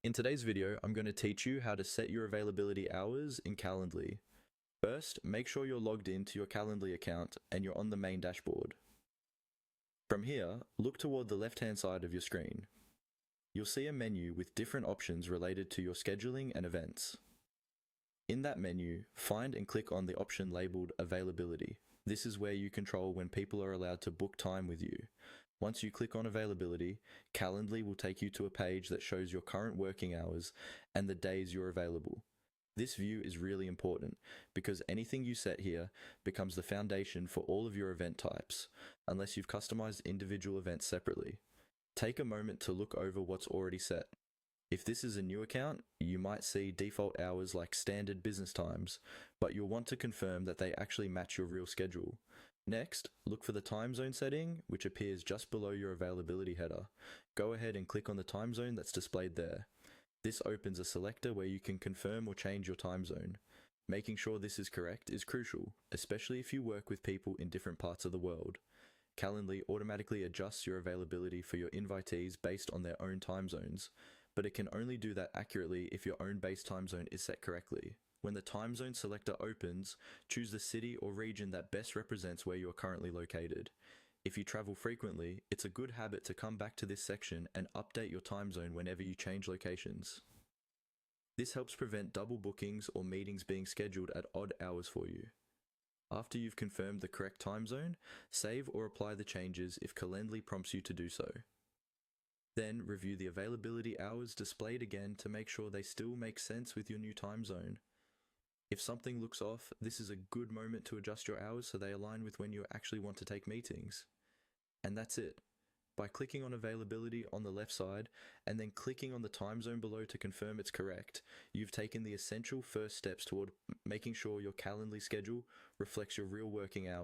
In today's video, I'm going to teach you how to set your availability hours in Calendly. First, make sure you're logged into your Calendly account and you're on the main dashboard. From here, look toward the left-hand side of your screen. You'll see a menu with different options related to your scheduling and events. In that menu, find and click on the option labeled Availability. This is where you control when people are allowed to book time with you. Once you click on Availability, Calendly will take you to a page that shows your current working hours and the days you're available. This view is really important because anything you set here becomes the foundation for all of your event types, unless you've customized individual events separately. Take a moment to look over what's already set. If this is a new account, you might see default hours like standard business times, but you'll want to confirm that they actually match your real schedule. Next, look for the time zone setting, which appears just below your availability header. Go ahead and click on the time zone that's displayed there. This opens a selector where you can confirm or change your time zone. Making sure this is correct is crucial, especially if you work with people in different parts of the world. Calendly automatically adjusts your availability for your invitees based on their own time zones, but it can only do that accurately if your own base time zone is set correctly. When the time zone selector opens, choose the city or region that best represents where you are currently located. If you travel frequently, it's a good habit to come back to this section and update your time zone whenever you change locations. This helps prevent double bookings or meetings being scheduled at odd hours for you. After you've confirmed the correct time zone, save or apply the changes if Calendly prompts you to do so. Then review the availability hours displayed again to make sure they still make sense with your new time zone. If something looks off, this is a good moment to adjust your hours so they align with when you actually want to take meetings. And that's it. By clicking on availability on the left side and then clicking on the time zone below to confirm it's correct, you've taken the essential first steps toward making sure your Calendly schedule reflects your real working hours.